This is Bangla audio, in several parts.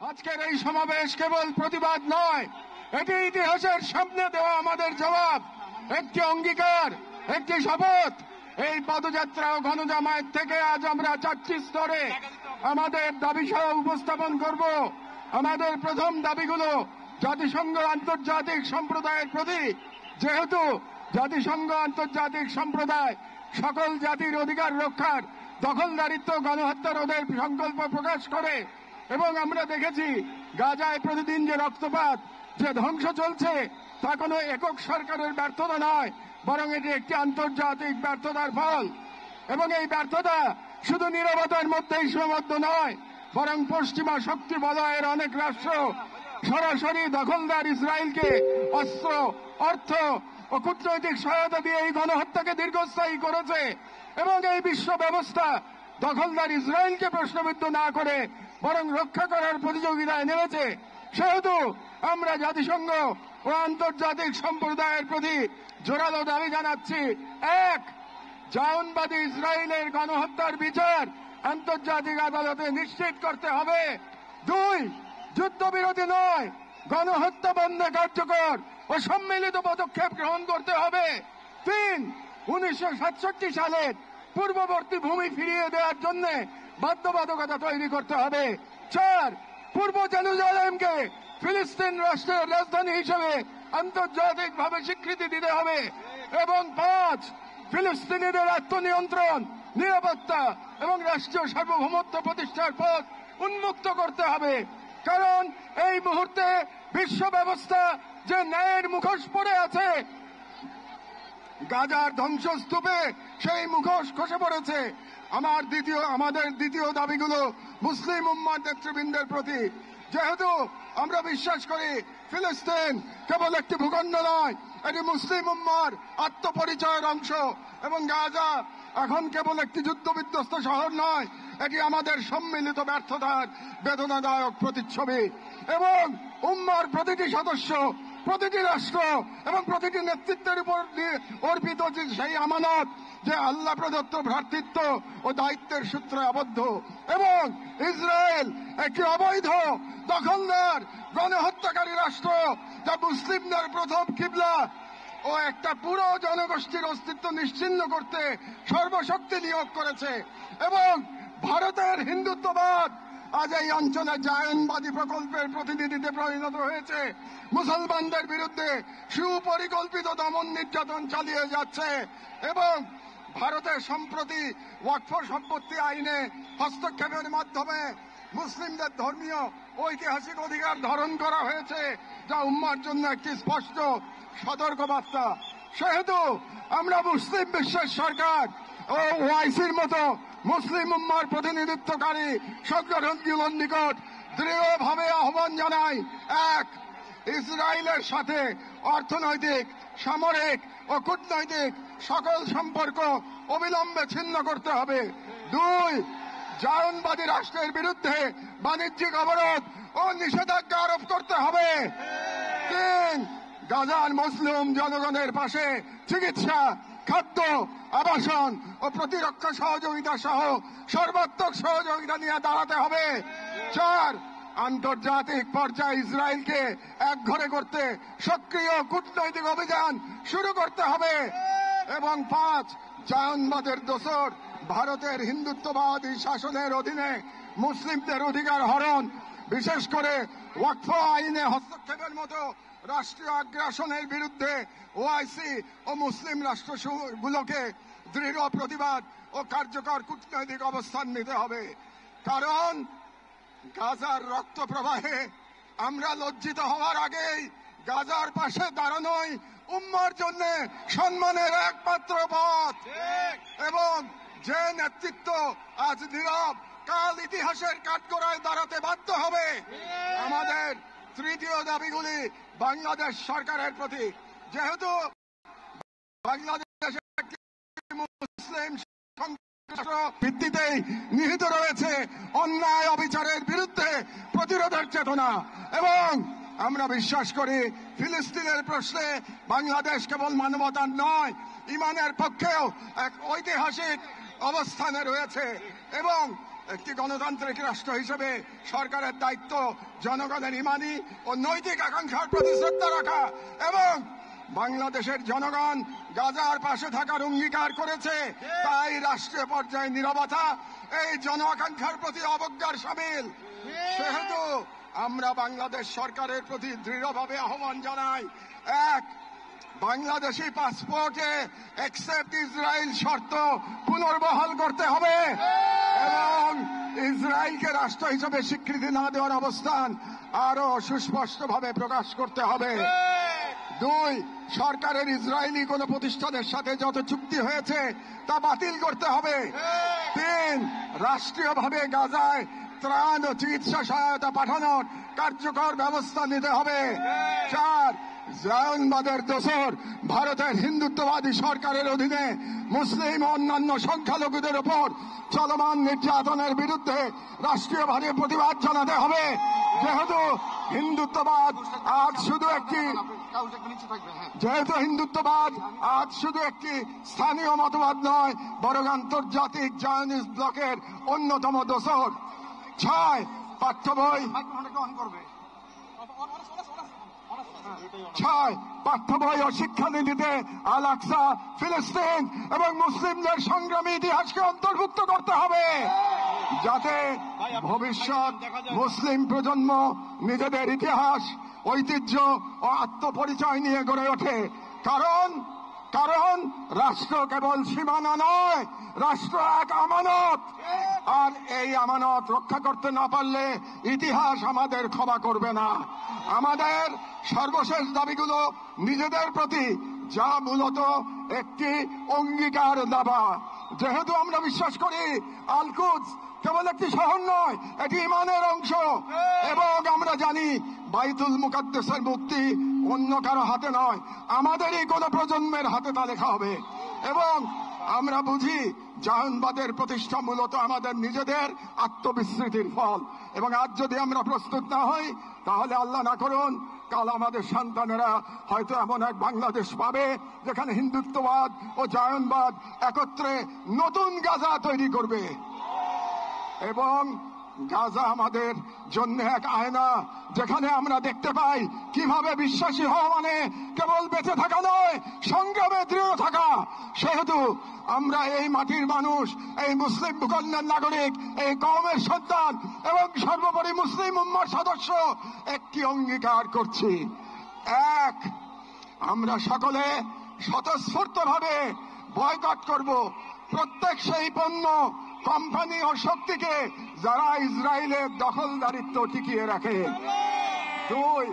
আজকের এই সমাবেশ কেবল প্রতিবাদ নয়, এটি ইতিহাসের সামনে দেওয়া আমাদের জবাব, একটি অঙ্গীকার, একটি শপথ। এই পদযাত্রা ও গণজামায়াত থেকে আজ আমরা 4টি স্তরে আমাদের দাবি সহ উপস্থাপন করব। আমাদের প্রথম দাবিগুলো জাতিসংঘ আন্তর্জাতিক সম্প্রদায়ের প্রতি, যেহেতু জাতিসংঘ আন্তর্জাতিক সম্প্রদায় সকল জাতির অধিকার রক্ষার, দখলদারিত্ব, গণহত্যা রোধের সংকল্প প্রকাশ করে এবং আমরা দেখেছি গাজায় প্রতিদিন যে রক্তপাত, যে ধ্বংস চলছে, তা কোনো একক সরকারের ব্যর্থতা নয়, বরং এটি একটি আন্তর্জাতিক ব্যর্থতার ফল। এবং এই ব্যর্থতা শুধু নীরবতার মধ্যেই সীমাবদ্ধ নয়, বরং পশ্চিমা শক্তি বলয়ের অনেক রাষ্ট্র সরাসরি দখলদার ইসরায়েলকে অস্ত্র, অর্থ ও কূটনৈতিক সহায়তা দিয়ে এই গণহত্যাকে দীর্ঘস্থায়ী করেছে এবং এই বিশ্ব ব্যবস্থা দখলদার ইসরায়েলকে প্রশ্নবিদ্ধ না করে বরং রক্ষা করার প্রতিযোগিতায় নেমেছে। সেহেতু আমরা জাতিসংঘ ও আন্তর্জাতিক সম্প্রদায়ের প্রতি জোরালো দাবি জানাচ্ছি। 1. জায়নবাদী ইসরায়েলের গণহত্যার বিচার আন্তর্জাতিক আদালতে নিশ্চিত করতে হবে। 2. যুদ্ধবিরতি নয়, গণহত্যা বন্ধে কার্যকর ও সম্মিলিত পদক্ষেপ গ্রহণ করতে হবে। 3. 1967 সালের পূর্ববর্তী ভূমি ফিরিয়ে দেওয়ার জন্য বাধ্যবাধকতা তৈরি করতে হবে। 4. পূর্ব জেরুজালেমকে ফিলিস্তিন রাষ্ট্রের রাজধানী হিসেবে আন্তর্জাতিকভাবে স্বীকৃতি দিতে হবে এবং 5. ফিলিস্তিনিদের আত্মনিয়ন্ত্রণ, নিরাপত্তা এবং রাষ্ট্রীয় সার্বভৌমত্ব প্রতিষ্ঠার পথ উন্মুক্ত করতে হবে। কারণ এই মুহূর্তে বিশ্ব ব্যবস্থা যে ন্যায়ের মুখোশ পড়ে আছে, গাজার ধ্বংসস্তূপে সেই মুখোশ খসে পড়েছে। আমাদের দ্বিতীয় দাবিগুলো মুসলিম উম্মার নেতৃবৃন্দের প্রতি। যেহেতু আমরা বিশ্বাস করি ফিলিস্তিন কেবল একটি ভূখণ্ড নয়, এটি মুসলিম উম্মার আত্মপরিচয়ের অংশ এবং গাজা এখন কেবল একটি যুদ্ধবিধ্বস্ত শহর নয়, এটি আমাদের সম্মিলিত ব্যর্থতার বেদনাদায়ক প্রতিচ্ছবি। এবং উম্মার প্রতিটি সদস্য, প্রতিটি রাষ্ট্র এবং প্রতিটি নেতৃত্বের উপর অর্পিত সেই আমানত যে আল্লাহ প্রদত্ত ভ্রাতৃত্ব ও দায়িত্বের সূত্রে আবদ্ধ। এবং ইসরায়েল একটি অবৈধ দখলদার গণহত্যাকারী রাষ্ট্র, যা মুসলিমদের প্রথম কিবলা ও একটা পুরো জনগোষ্ঠীর অস্তিত্ব নিশ্চিহ্ন করতে সর্বশক্তি নিয়োগ করেছে। এবং ভারতের হিন্দুত্ববাদ আজ এই অঞ্চলে জায়নবাদী প্রকল্পের প্রতিনিধিতে পরিণত হয়েছে, মুসলমানদের বিরুদ্ধে সুপরিকল্পিত দমন নির্যাতন চালিয়ে যাচ্ছে। এবং ভারতের সম্প্রতি ওয়াকফ সম্পত্তি আইনে হস্তক্ষেপের মাধ্যমে মুসলিমদের ধর্মীয় ঐতিহাসিক অধিকার ধারণ করা হয়েছে, যা উম্মার জন্য একটি স্পষ্ট সতর্কবার্তা। সেহেতু আমরা মুসলিম বিশ্বের সরকার ও ওআইসির মতো মুসলিম উম্মার প্রতিনিধিত্বকারী সংগঠনগুলোর নিকট দৃঢ়ভাবে আহ্বান জানাই। 1. ইসরায়েলের সাথে অর্থনৈতিক, সামরিক ও কূটনৈতিক সকল সম্পর্ক অবিলম্বে ছিন্ন করতে হবে। 2. জায়নবাদী রাষ্ট্রের বিরুদ্ধে বাণিজ্যিক অবরোধ ও নিষেধাজ্ঞা আরোপ করতে হবে। 3. গাজার মুসলিম জনগণের পাশে চিকিৎসা, খাদ্য, আবাসন ও প্রতিরক্ষা সহযোগিতা সহ সর্বাত্মক সহযোগিতা নিয়ে দাঁড়াতে হবে। 4. আন্তর্জাতিক পর্যায়ে ইসরায়েলকে একঘরে করতে সক্রিয় কূটনৈতিক অভিযান শুরু করতে হবে। এবং 5. জায়নবাদের দোসর ভারতের হিন্দুত্ববাদী শাসনের অধীনে মুসলিমদের অধিকার হরণ, বিশেষ করে ওয়াকফ আইনে হস্তক্ষেপের মতো রাষ্ট্রীয় আগ্রাসনের বিরুদ্ধে ওআইসি ও মুসলিম রাষ্ট্রগুলোকে দৃঢ় প্রতিবাদ ও কার্যকর কূটনৈতিক অবস্থান নিতে হবে। কারণ গাজার রক্ত প্রবাহে আমরা লজ্জিত হওয়ার আগেই গাজার পাশে দাঁড়ানোই উম্মার জন্য সম্মানের একমাত্র পথ। এবং যে নেতৃত্ব আজ নীরব, কাল ইতিহাসের কাঠগড়ায় দাঁড়াতে বাধ্য হবে। আমাদের তৃতীয় দাবিগুলি বাংলাদেশ সরকারের প্রতি। যেহেতু বাংলাদেশের মুসলিম ভিত্তিতেই নিহিত রয়েছে অন্যায় অবিচারের বিরুদ্ধে প্রতিরোধের চেতনা, এবং আমরা বিশ্বাস করি ফিলিস্তিনের প্রশ্নে বাংলাদেশ কেবল মানবতার নয়, ইমানের পক্ষেও এক ঐতিহাসিক অবস্থানে রয়েছে। এবং একটি গণতান্ত্রিক রাষ্ট্র হিসেবে সরকারের দায়িত্ব জনগণের ইমানি ও নৈতিক আকাঙ্ক্ষার প্রতি শ্রদ্ধা রাখা এবং বাংলাদেশের জনগণ গাজার পাশে থাকার অঙ্গীকার করেছে, তাই রাষ্ট্রীয় পর্যায়ে নীরবতা এই জন আকাঙ্ক্ষার প্রতি অবজ্ঞার শামিল। সেহেতু আমরা বাংলাদেশ সরকারের প্রতি দৃঢ়ভাবে আহ্বান জানাই, এক, বাংলাদেশি পাসপোর্টে অ্যাকসেপ্ট ইসরায়েল শর্ত পুনর্বহাল করতে হবে এবং ইসরায়েলকে রাষ্ট্র হিসেবে স্বীকৃতি না দেওয়ার অবস্থান আরো সুস্পষ্টভাবে প্রকাশ করতে হবে। দুই, সরকারের ইসরায়েলি কোন প্রতিষ্ঠানের সাথে যত চুক্তি হয়েছে তা বাতিল করতে হবে। তিন, রাষ্ট্রীয়ভাবে গাজায় ত্রাণ ও চিকিৎসা সহায়তা পাঠানোর কার্যকর ব্যবস্থা নিতে হবে। চার, জায়নবাদের দোসর ভারতের হিন্দুত্ববাদী সরকারের অধীনে মুসলিম ও অন্যান্য সংখ্যালঘুদের উপর চলমান নির্যাতনের বিরুদ্ধে রাষ্ট্রীয়ভাবে প্রতিবাদ জানাতে হবে। যেহেতু হিন্দুত্ববাদ আজ শুধু একটি স্থানীয় মতবাদ নয়, বরং আন্তর্জাতিক জায়নিস্ট ব্লকের অন্যতম দোসর। ছয়, পাঠ্য বই ও শিক্ষানীতিতে আল আকসা, ফিলিস্তিন এবং মুসলিমদের সংগ্রামী ইতিহাসকে অন্তর্ভুক্ত করতে হবে, যাতে ভবিষ্যৎ মুসলিম প্রজন্ম নিজেদের ইতিহাস, ঐতিহ্য ও আত্মপরিচয় নিয়ে গড়ে ওঠে। কারণ রাষ্ট্র কেবল সীমানা নয়, রাষ্ট্র এক আমানত, আর এই আমানত রক্ষা করতে না পারলে ইতিহাস আমাদের ক্ষমা করবে না। আমাদের সর্বশেষ দাবিগুলো নিজেদের প্রতি, যা মূলত একটি অঙ্গীকার দাবা। যেহেতু আমরা বিশ্বাস করি আল কুদস কেবল একটি শহর নয়, এটি ইমানের অংশ, এবং আমরা জানি বাইতুল মুকাদ্দাসের মুক্তি অন্য কারো হাতে নয়, আমাদেরই কোন প্রজন্মের হাতে তা লেখা হবে। এবং আমরা বুঝি জায়নবাদের প্রতিষ্ঠা মূলত আমাদের নিজেদের আত্মবিস্মৃতির ফল, এবং আজ যদি আমরা প্রস্তুত না হই তাহলে আল্লাহ না করুন কাল আমাদের সন্তানেরা হয়তো এমন এক বাংলাদেশ পাবে যেখানে হিন্দুত্ববাদ ও জায়নবাদ একত্রে নতুন গাজা তৈরি করবে। এবং গাজা আমাদের জন্য এক আয়না, যেখানে আমরা দেখতে পাই কিভাবে বিশ্বাসী হওয়া মানে কেবল বেঁচে থাকা নয়, সংগ্রামে দৃঢ় থাকা। সেহেতু আমরা এই মাটির মানুষ, এই মুসলিম ভূখণ্ডের নাগরিক, এই কওমের সন্তান এবং সর্বোপরি মুসলিম উম্মার সদস্য একটি অঙ্গীকার করছি। এক, আমরা সকলে স্বতঃস্ফূর্তভাবে বয়কট করব প্রত্যেক সেই পণ্য, কোম্পানি ও শক্তিকে যারা ইসরায়েলের দখলদারিত্ব টিকিয়ে রাখে। দুই,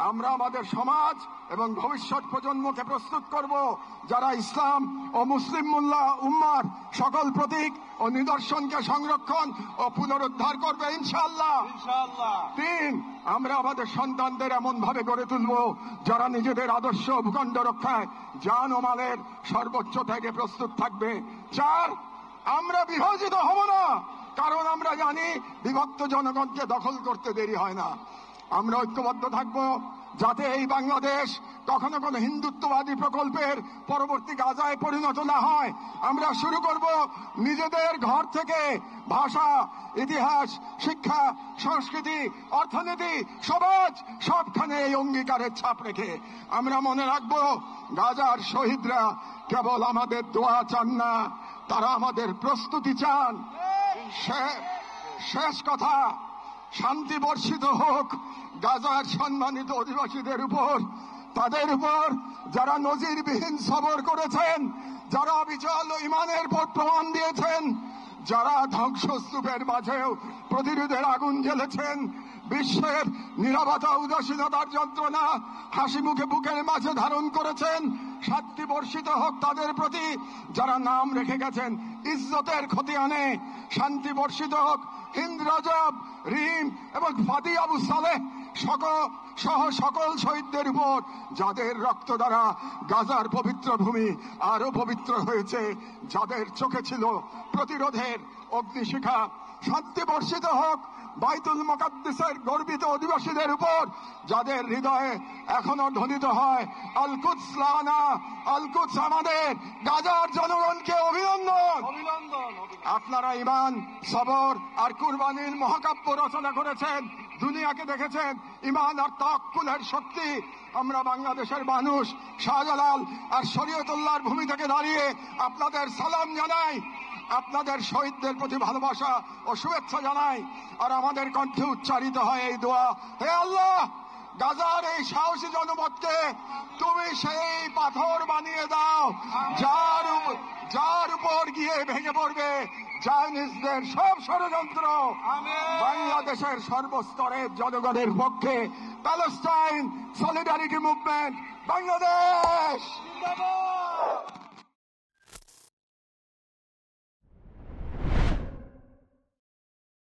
আমরা আমাদের সমাজ এবং ভবিষ্যৎ প্রজন্মকে প্রস্তুত করব যারা ইসলাম ও মুসলিম উম্মার সকল প্রতীক ও নিদর্শনকে সংরক্ষণ ও পুনরুদ্ধার করবে ইনশাআল্লাহ। তিন, আমরা আমাদের সন্তানদের এমন ভাবে গড়ে তুলব যারা নিজেদের আদর্শ ভূখণ্ড রক্ষায় জান ও মালের সর্বোচ্চ থেকে প্রস্তুত থাকবে। চার, আমরা বিভাজিত হব না, কারণ আমরা জানি বিভক্ত জনগণকে দখল করতে দেরি হয় না। আমরা ঐক্যবদ্ধ থাকব যাতে এই বাংলাদেশ কখনো কোনো হিন্দুত্ববাদী প্রকল্পের পরবর্তী গাজায় পরিণত না হয়। আমরা শুরু করব নিজেদের ঘর থেকে, ভাষা, ইতিহাস, শিক্ষা, সংস্কৃতি, অর্থনীতি, সমাজ সবখানে এই অঙ্গীকারের ছাপ রেখে। আমরা মনে রাখব গাজার শহীদরা কেবল আমাদের দোয়া চান না, তারা আমাদের প্রস্তুতি চান। শেষ কথা, শান্তি বর্ষিত হোক গাজার সম্মানিত অধিবাসীদের উপর, তাদের উপর যারা নজিরবিহীন সবর করেছেন, যারা অবিচল ইমানের পর প্রমাণ দিয়েছেন, যারা ধ্বংসস্তূপের মাঝেও প্রতিরোধের আগুন জ্বেলেছেন, বিশ্বের নীরবতা উদাসীনতার যন্ত্রণা হাসি মুখে বুকের মাঝে ধারণ করেছেন। শান্তি বর্ষিত হোক তাদের প্রতি যারা নাম রেখে গেছেন ইজ্জতের খতিয়ানে। শান্তি বর্ষিত হোক হিন্দ রজব, রিম এবং ফাদি আবু সালেহ সহ সকল শহীদদের উপর, যাদের রক্ত দ্বারা গাজার পবিত্র ভূমি আরো পবিত্র হয়েছে, যাদের চোখে ছিল প্রতিরোধের অগ্নিশিখা। শান্তি বর্ষিত হোক বাইতুল মুকাদ্দাসের গর্বিত অধিবাসীদের উপর যাদের হৃদয়ে এখনো ধ্বনিত হয় আল কুদস লানা, আল কুদস আমাদের, গাজার জনগণকে অভিনন্দন। আপনারা ঈমান, সবর আর কুরবানির মহাকাব্য রচনা করেছেন, দুনিয়াকে দেখেছেন ঈমান আর তাওয়াক্কুলের শক্তি। আমরা বাংলাদেশের মানুষ শাহজালাল আর শরীয়তুল্লাহর ভূমি থেকে দাঁড়িয়ে আপনাদের সালাম জানাই, আপনাদের শহীদদের প্রতি ভালোবাসা ও শুভেচ্ছা জানাই। আর আমাদের কণ্ঠে উচ্চারিত হয় এই দোয়া, হে আল্লাহ, গাজার এই সাহসী জনপদকে তুমি সেই পাথর বানিয়ে দাও যার উপর গিয়ে ভেঙে পড়বে চাইনিজদের সব ষড়যন্ত্র। বাংলাদেশের সর্বস্তরের জনগণের পক্ষে প্যালেস্টাইন সলিডারিটি মুভমেন্ট বাংলাদেশ।